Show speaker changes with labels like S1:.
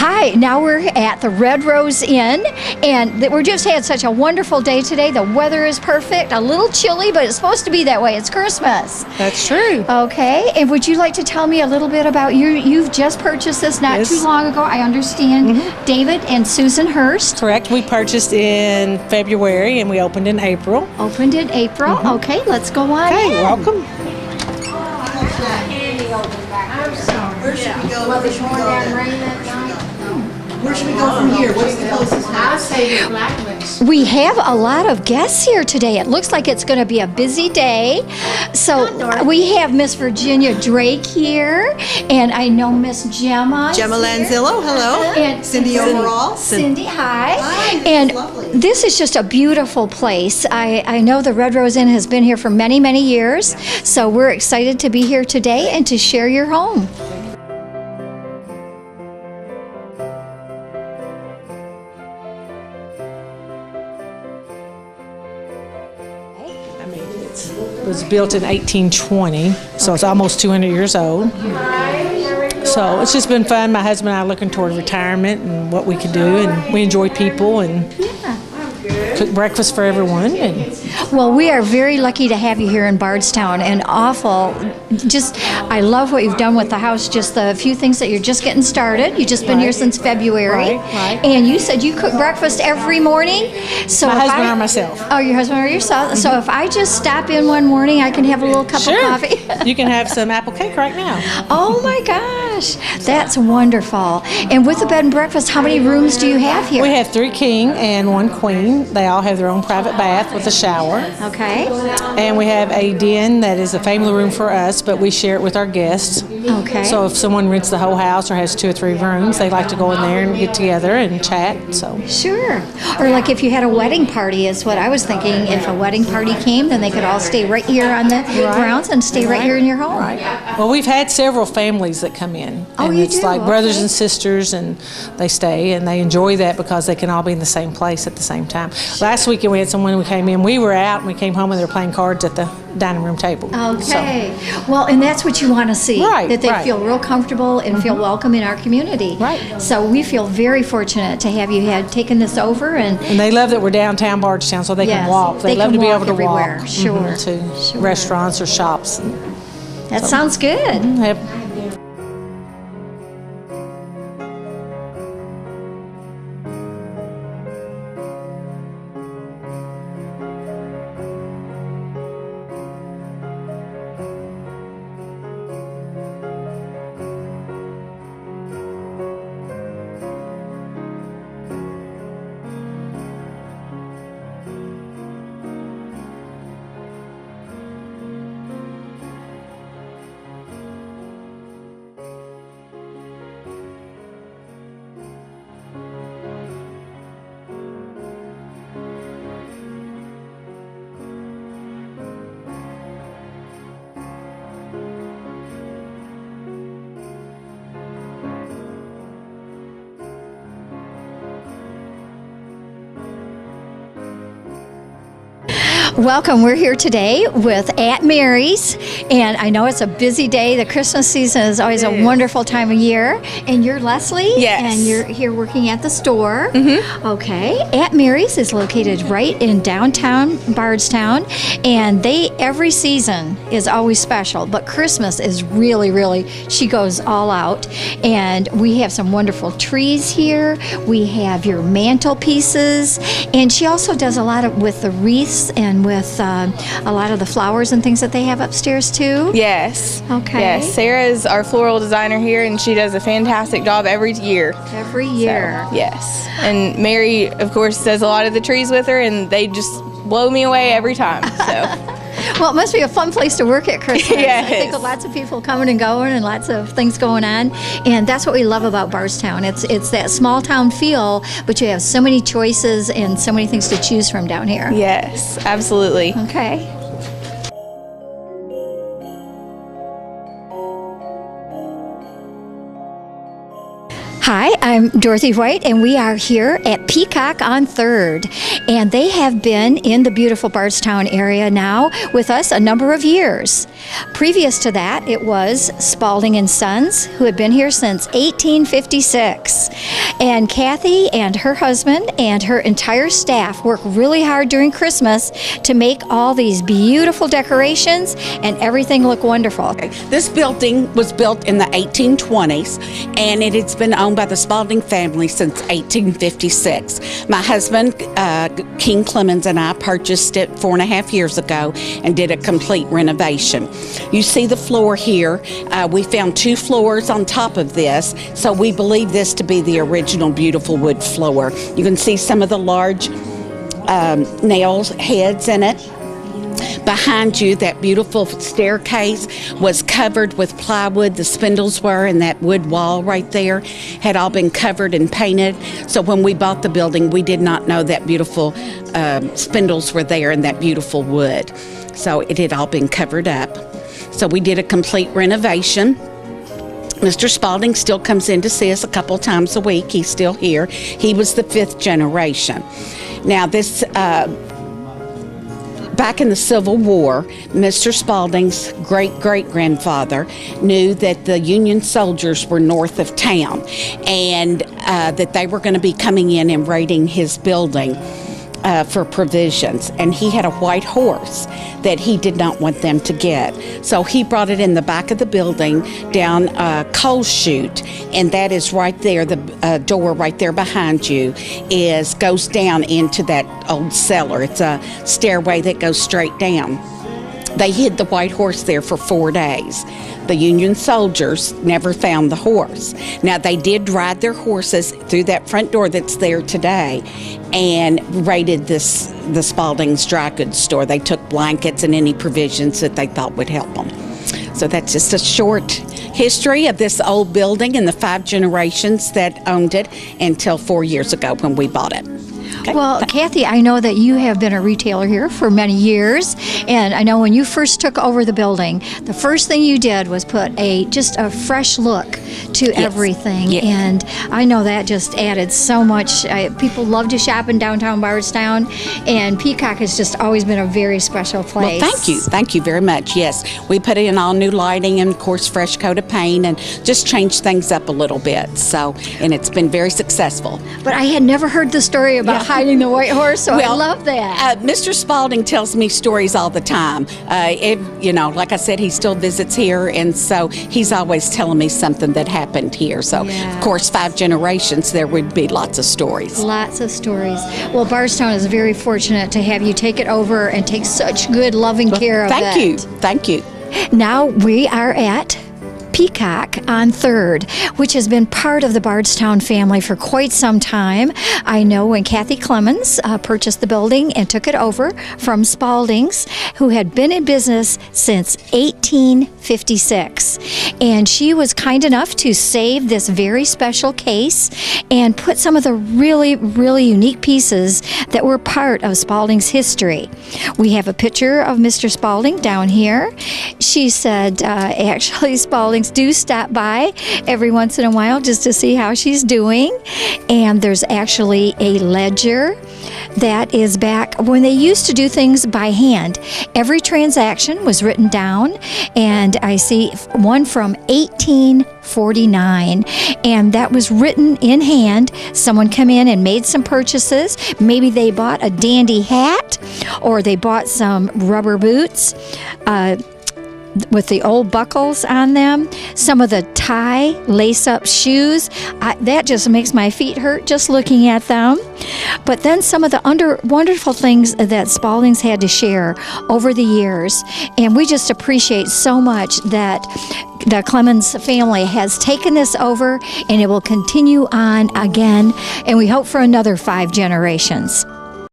S1: Hi, now we're at the Red Rose Inn, and we're just had such a wonderful day today. The weather is perfect, a little chilly, but it's supposed to be that way. It's Christmas.
S2: That's true.
S1: Okay, and would you like to tell me a little bit about you've just purchased this not too long ago, I understand. David and Susan Hurst.
S2: Correct. We purchased in February and we opened in April.
S1: Opened in April. Okay, let's go on in.
S2: Welcome.
S3: Where should we go? Where should we go from here? What's the closest house?
S4: I'll say the Blackman's.
S1: We have a lot of guests here today. It looks like it's going to be a busy day. So we have Miss Virginia Drake here, and I know Miss Gemma.
S3: Gemma Lanzillo, hello.
S1: And
S3: Cindy Overall.
S1: Cindy, hi.
S3: Hi, this
S1: And
S3: is lovely.
S1: this is just a beautiful place. I know the Red Rose Inn has been here for many, many years. So we're excited to be here today and to share your home.
S2: It was built in 1820, so it's almost 200 years old. So it's just been fun. My husband and I are looking toward retirement and what we can do, and we enjoy people and cook breakfast for everyone. And
S1: Well, we are very lucky to have you here in Bardstown, and I love what you've done with the house, just the few things that you're just getting started. You've just been here since February.
S2: Right.
S1: And you said you cook breakfast every morning. So
S2: my
S1: if
S2: husband
S1: I-
S2: or myself.
S1: Oh, your husband or yourself. So if I just stop in one morning, I can have a little cup of coffee.
S2: You can have some apple cake right now.
S1: Oh my gosh, that's wonderful. And with the bed and breakfast, how many rooms do you have here?
S2: We have 3 king and 1 queen. They all have their own private bath with a shower.
S1: Okay.
S2: And we have a den that is a family room for us, but we share it with our guests.
S1: Okay.
S2: So if someone rents the whole house or has 2 or 3 rooms, they like to go in there and get together and chat. So
S1: Sure. Or like if you had a wedding party is what I was thinking. If a wedding party came, then they could all stay right here on the grounds and stay right here in your home.
S2: Right. Well, we've had several families that come in.
S1: Oh,
S2: and
S1: you
S2: it's
S1: do?
S2: like brothers
S1: Okay.
S2: and sisters, and they stay and they enjoy that because they can all be in the same place at the same time. Last weekend we had someone who came in. We were out and we came home and they were playing cards at the dining room table.
S1: Okay. Well, and that's what you want to see.
S2: Right,
S1: That they
S2: right.
S1: feel real comfortable and feel welcome in our community.
S2: Right.
S1: So we feel very fortunate to have you had taken this over and
S2: And they love that we're downtown Bardstown, so they
S1: Yes,
S2: can walk. They,
S1: they
S2: love
S1: can
S2: to be
S1: walk
S2: able to
S1: everywhere.
S2: walk
S1: Sure,
S2: to
S1: sure.
S2: restaurants or shops.
S1: that sounds good.
S2: Yep.
S1: Welcome. We're here today with Aunt Mary's, and I know it's a busy day. The Christmas season is always a wonderful time of year. And you're Leslie?
S5: Yes.
S1: And you're here working at the store. Okay. Aunt Mary's is located right in downtown Bardstown, and every season is always special, but Christmas is really, she goes all out. And we have some wonderful trees here. We have your mantelpieces, and she also does a lot with the wreaths and with a lot of the flowers and things that they have upstairs too.
S5: Yes.
S1: Okay.
S5: Yes. Sarah is our floral designer here, and she does a fantastic job every year.
S1: Every year.
S5: So, yes. And Mary, of course, does a lot of the trees with her, and they just blow me away every time. So.
S1: Well, it must be a fun place to work at Christmas.
S5: Yes.
S1: I think of lots of people coming and going and lots of things going on. And that's what we love about Bardstown. It's that small town feel, but you have so many choices and so many things to choose from down here.
S5: Yes, absolutely.
S1: Okay. Hi, I'm Dorothy White, and we are here at Peacock on 3rd. And they have been in the beautiful Bardstown area now with us a number of years. Previous to that, it was Spalding and Sons, who had been here since 1856. And Kathy and her husband and her entire staff work really hard during Christmas to make all these beautiful decorations and everything look wonderful.
S4: This building was built in the 1820s, and it has been owned by the Spalding family since 1856. My husband, King Clemens, and I purchased it 4.5 years ago and did a complete renovation. You see the floor here. We found 2 floors on top of this, so we believe this to be the original beautiful wood floor. You can see some of the large nails heads in it. Behind you, that beautiful staircase was covered with plywood. The spindles were, and that wood wall right there had all been covered and painted. So when we bought the building, we did not know that beautiful spindles were there and that beautiful wood. So it had all been covered up. So we did a complete renovation. Mr. Spalding still comes in to see us a couple times a week. He's still here. He was the 5th generation. Now this back in the Civil War, Mr. Spalding's great-great-grandfather knew that the Union soldiers were north of town, and that they were going to be coming in and raiding his building for provisions. And he had a white horse that he did not want them to get. So he brought it in the back of the building down a coal chute, and that is right there. The door right there behind you goes down into that old cellar. It's a stairway that goes straight down. They hid the white horse there for 4 days. The Union soldiers never found the horse. Now, they did ride their horses through that front door that's there today and raided the Spalding's dry goods store. They took blankets and any provisions that they thought would help them. So that's just a short history of this old building and the 5 generations that owned it until 4 years ago when we bought it. Okay.
S1: Well, Kathy, I know that you have been a retailer here for many years, and I know when you first took over the building, the first thing you did was put just a fresh look to everything, and I know that just added so much. People love to shop in downtown Bardstown, and Peacock has just always been a very special place.
S4: Well, thank you very much. Yes, we put in all new lighting and, of course, fresh coat of paint, and just changed things up a little bit. So, and it's been very successful.
S1: But I had never heard the story about hiding the white horse, so I love that.
S4: Mr. Spalding tells me stories all the time. Like I said, he still visits here, and so he's always telling me something that happened here. So, of course, 5 generations, there would be lots of stories.
S1: Lots of stories. Well, Bardstown is very fortunate to have you take it over and take such good, loving care of it.
S4: Thank you.
S1: Now we are at Peacock on 3rd, which has been part of the Bardstown family for quite some time. I know when Kathy Clemens purchased the building and took it over from Spalding's, who had been in business since 1856. And she was kind enough to save this very special case and put some of the really, really unique pieces that were part of Spalding's history. We have a picture of Mr. Spalding down here. She said, actually, Spalding's do stop by every once in a while just to see how she's doing. And there's actually a ledger that is back when they used to do things by hand. Every transaction was written down, and I see one from 1849, and that was written in hand. Someone come in and made some purchases. Maybe they bought a dandy hat, or they bought some rubber boots with the old buckles on them, some of the tie lace-up shoes. That just makes my feet hurt just looking at them. But then some of the wonderful things that Spalding's had to share over the years, and we just appreciate so much that the Clemens family has taken this over, and it will continue on again, and we hope for another 5 generations.